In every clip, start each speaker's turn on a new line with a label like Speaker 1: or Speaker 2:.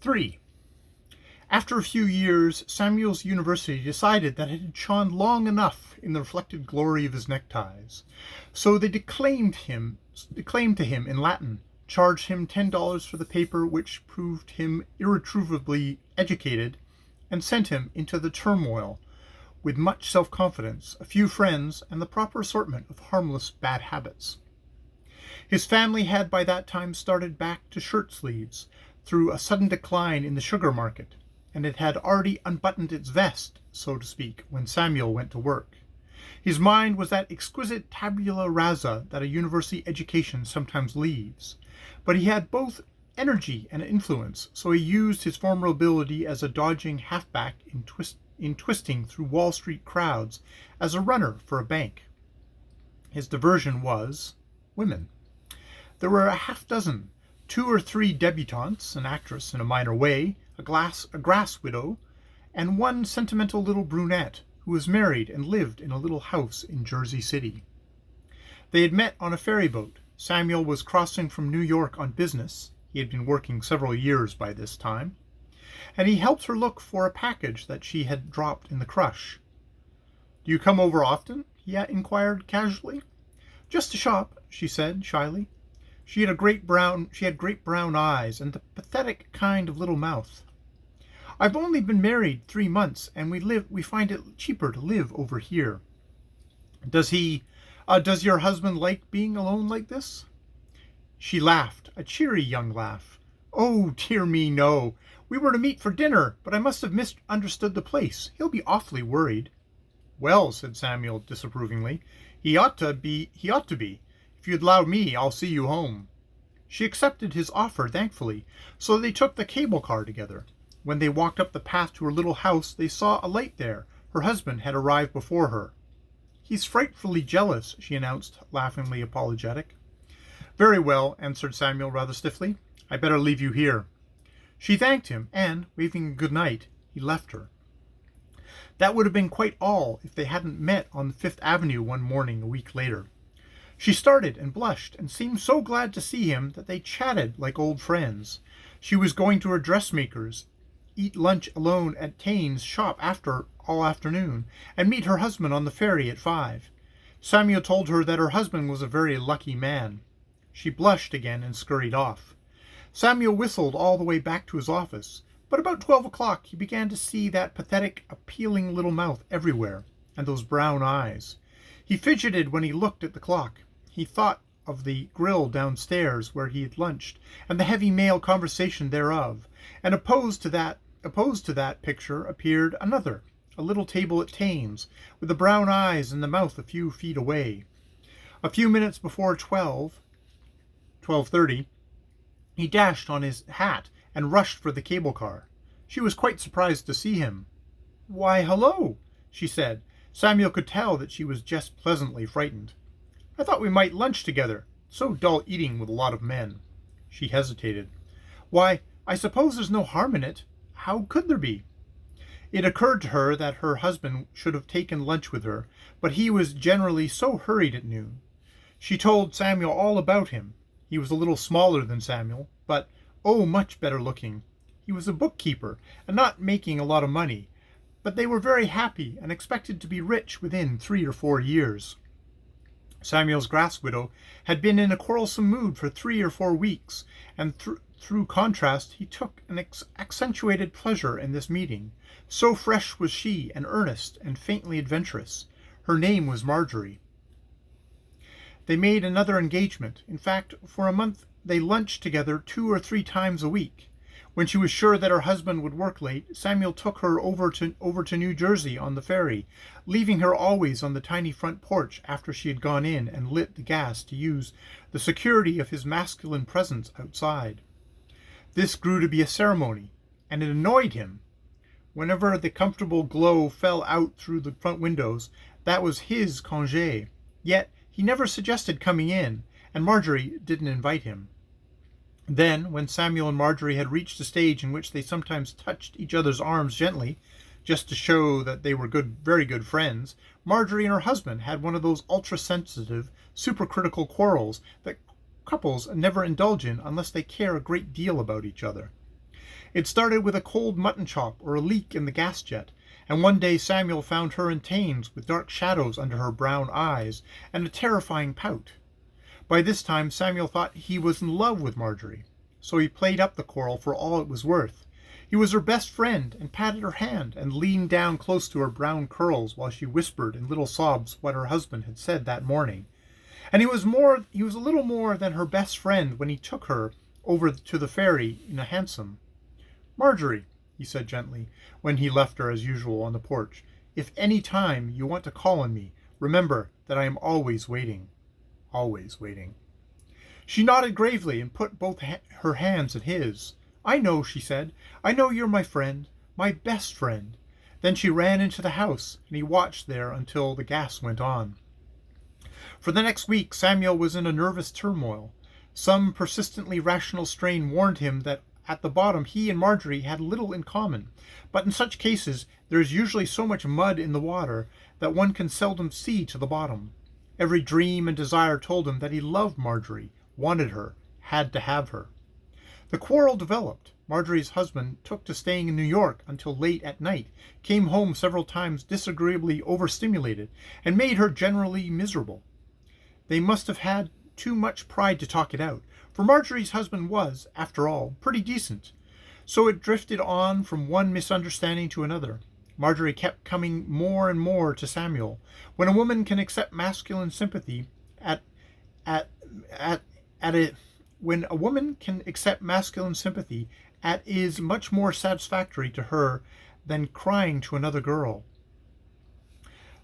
Speaker 1: 3. After a few years, Samuel's university decided that it had shone long enough in the reflected glory of his neckties. So they declaimed to him in Latin, charged him $10 for the paper which proved him irretrievably educated, and sent him into the turmoil with much self-confidence, a few friends, and the proper assortment of harmless bad habits. His family had by that time started back to shirt sleeves through a sudden decline in the sugar market, and it had already unbuttoned its vest, so to speak, when Samuel went to work. His mind was that exquisite tabula rasa that a university education sometimes leaves, but he had both energy and influence, so he used his former ability as a dodging halfback in twisting through Wall Street crowds as a runner for a bank. His diversion was women. There were a half dozen, 2 or 3 debutantes, an actress in a minor way, a grass widow, and one sentimental little brunette who was married and lived in a little house in Jersey City. They had met on a ferry boat. Samuel was crossing from New York on business. He had been working several years by this time, and he helped her look for a package that she had dropped in the crush. "Do you come over often?" he inquired casually. "Just to shop," she said shyly. She had great brown eyes and the pathetic kind of little mouth. "I've only been married 3 months, and we find it cheaper to live over here." Does your husband like being alone like this?" She laughed, a cheery young laugh. "Oh, dear me, no. We were to meet for dinner, but I must have misunderstood the place. He'll be awfully worried." "Well," said Samuel disapprovingly, he ought to be. If you'd allow me, I'll see you home." She accepted his offer thankfully, so they took the cable car together. When they walked up the path to her little house, they saw a light there. Her husband had arrived before her. "He's frightfully jealous," she announced, laughingly apologetic. "Very well," answered Samuel rather stiffly. "I better leave you here." She thanked him, and, waving a good night, he left her. That would have been quite all if they hadn't met on Fifth Avenue one morning a week later. She started and blushed and seemed so glad to see him that they chatted like old friends. She was going to her dressmaker's, eat lunch alone at Taine's shop all afternoon, and meet her husband on the ferry at 5. Samuel told her that her husband was a very lucky man. She blushed again and scurried off. Samuel whistled all the way back to his office, but about 12 o'clock he began to see that pathetic, appealing little mouth everywhere, and those brown eyes. He fidgeted when he looked at the clock. He thought of the grill downstairs where he had lunched, and the heavy male conversation thereof, and opposed to that picture appeared another, a little table at Taine's, with the brown eyes and the mouth a few feet away. A few minutes before 12:30, he dashed on his hat and rushed for the cable car. She was quite surprised to see him. "Why, hello," she said. Samuel could tell that she was just pleasantly frightened. "I thought we might lunch together. So dull eating with a lot of men." She hesitated. "Why, I suppose there's no harm in it. How could there be?" It occurred to her that her husband should have taken lunch with her, but he was generally so hurried at noon. She told Samuel all about him. He was a little smaller than Samuel, but, oh, much better looking. He was a bookkeeper, and not making a lot of money, but they were very happy and expected to be rich within 3 or 4 years. Samuel's grass widow had been in a quarrelsome mood for 3 or 4 weeks, and through contrast he took an accentuated pleasure in this meeting. So fresh was she, and earnest, and faintly adventurous. Her name was Marjorie. They made another engagement. In fact, for a month they lunched together 2 or 3 times a week. When she was sure that her husband would work late, Samuel took her over to New Jersey on the ferry, leaving her always on the tiny front porch after she had gone in and lit the gas to use the security of his masculine presence outside. This grew to be a ceremony, and it annoyed him. Whenever the comfortable glow fell out through the front windows, that was his congé. Yet he never suggested coming in, and Marjorie didn't invite him. Then, when Samuel and Marjorie had reached a stage in which they sometimes touched each other's arms gently, just to show that they were very good friends, Marjorie and her husband had one of those ultra-sensitive, supercritical quarrels that couples never indulge in unless they care a great deal about each other. It started with a cold mutton chop or a leak in the gas jet, and one day Samuel found her in Thames with dark shadows under her brown eyes and a terrifying pout. By this time Samuel thought he was in love with Marjorie, so he played up the quarrel for all it was worth. He was her best friend and patted her hand and leaned down close to her brown curls while she whispered in little sobs what her husband had said that morning. And he was a little more than her best friend when he took her over to the ferry in a hansom. "Marjorie," he said gently, when he left her as usual on the porch, "if any time you want to call on me, remember that I am always waiting. Always waiting." She nodded gravely and put both her hands in his. "I know," she said. "I know you're my friend, my best friend." Then she ran into the house, and he watched there until the gas went on. For the next week Samuel was in a nervous turmoil. Some persistently rational strain warned him that at the bottom he and Marjorie had little in common, but in such cases there is usually so much mud in the water that one can seldom see to the bottom. Every dream and desire told him that he loved Marjorie, wanted her, had to have her. The quarrel developed. Marjorie's husband took to staying in New York until late at night, came home several times disagreeably overstimulated, and made her generally miserable. They must have had too much pride to talk it out, for Marjorie's husband was, after all, pretty decent. So it drifted on from one misunderstanding to another. Marjorie kept coming more and more to Samuel. When a woman can accept masculine sympathy when a woman can accept masculine sympathy, it is much more satisfactory to her than crying to another girl.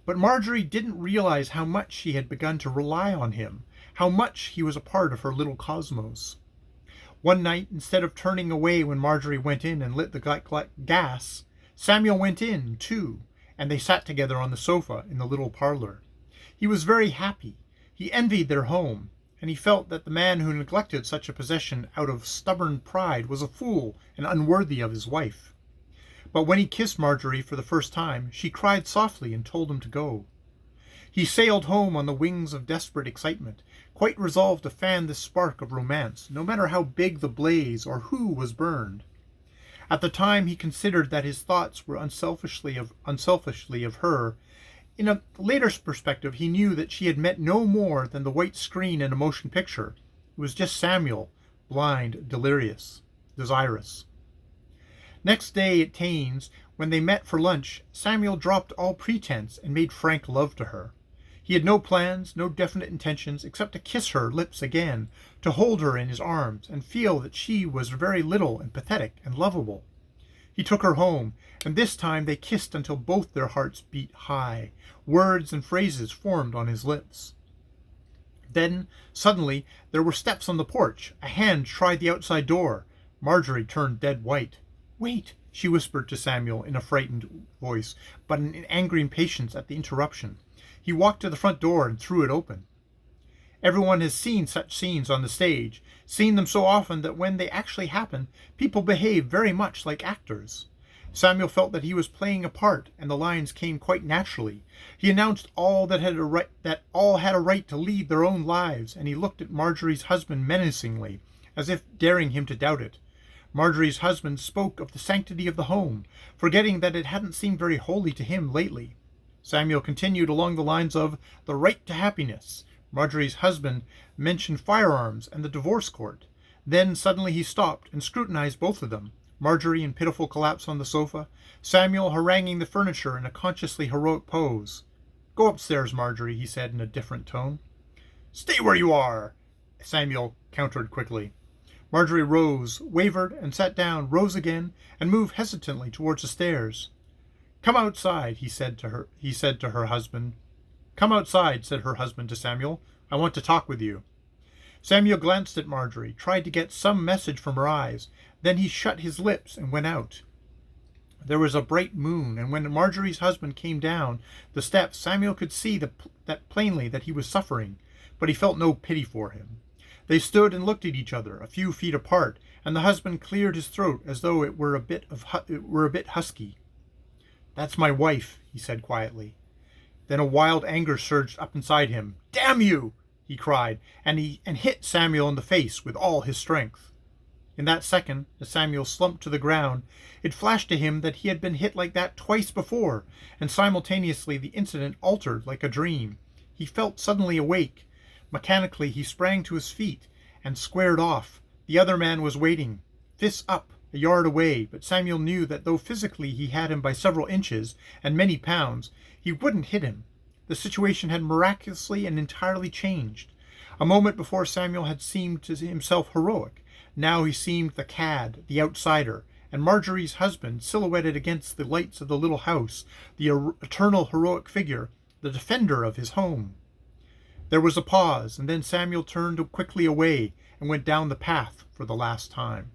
Speaker 1: But Marjorie didn't realize how much she had begun to rely on him, how much he was a part of her little cosmos. One night, instead of turning away when Marjorie went in and lit the gas, Samuel went in, too, and they sat together on the sofa in the little parlor. He was very happy. He envied their home, and he felt that the man who neglected such a possession out of stubborn pride was a fool and unworthy of his wife. But when he kissed Marjorie for the first time, she cried softly and told him to go. He sailed home on the wings of desperate excitement, quite resolved to fan this spark of romance, no matter how big the blaze or who was burned. At the time he considered that his thoughts were unselfishly of her. In a later perspective he knew that she had meant no more than the white screen in a motion picture. It was just Samuel, blind, delirious, desirous. Next day at Thames, when they met for lunch, Samuel dropped all pretense and made frank love to her. He had no plans, no definite intentions, except to kiss her lips again, to hold her in his arms, and feel that she was very little and pathetic and lovable. He took her home, and this time they kissed until both their hearts beat high. Words and phrases formed on his lips. Then, suddenly, there were steps on the porch. A hand tried the outside door. Marjorie turned dead white. "Wait," she whispered to Samuel in a frightened voice, but in angry impatience at the interruption. He walked to the front door and threw it open. Everyone has seen such scenes on the stage, seen them so often that when they actually happen, people behave very much like actors. Samuel felt that he was playing a part, and the lines came quite naturally. He announced that all had a right to lead their own lives, and he looked at Marjorie's husband menacingly, as if daring him to doubt it. Marjorie's husband spoke of the sanctity of the home, forgetting that it hadn't seemed very holy to him lately. Samuel continued along the lines of the right to happiness. Marjorie's husband mentioned firearms and the divorce court. Then suddenly he stopped and scrutinized both of them. Marjorie in pitiful collapse on the sofa, Samuel haranguing the furniture in a consciously heroic pose. "Go upstairs, Marjorie," he said in a different tone. "Stay where you are," Samuel countered quickly. Marjorie rose, wavered, and sat down, rose again, and moved hesitantly towards the stairs. "Come outside," he said to her husband. "Come outside," said her husband to Samuel. "I want to talk with you." Samuel glanced at Marjorie, tried to get some message from her eyes. Then he shut his lips and went out. There was a bright moon, and when Marjorie's husband came down the steps, Samuel could see that plainly that he was suffering, but he felt no pity for him. They stood and looked at each other, a few feet apart, and the husband cleared his throat as though it were a bit husky. "That's my wife," he said quietly. Then a wild anger surged up inside him. "Damn you!" he cried, and hit Samuel in the face with all his strength. In that second, as Samuel slumped to the ground, it flashed to him that he had been hit like that twice before, and simultaneously the incident altered like a dream. He felt suddenly awake. Mechanically he sprang to his feet and squared off. The other man was waiting, fists up, a yard away, but Samuel knew that though physically he had him by several inches and many pounds, he wouldn't hit him. The situation had miraculously and entirely changed. A moment before Samuel had seemed to himself heroic. Now he seemed the cad, the outsider, and Marjorie's husband, silhouetted against the lights of the little house, the eternal heroic figure, the defender of his home. There was a pause, and then Samuel turned quickly away and went down the path for the last time.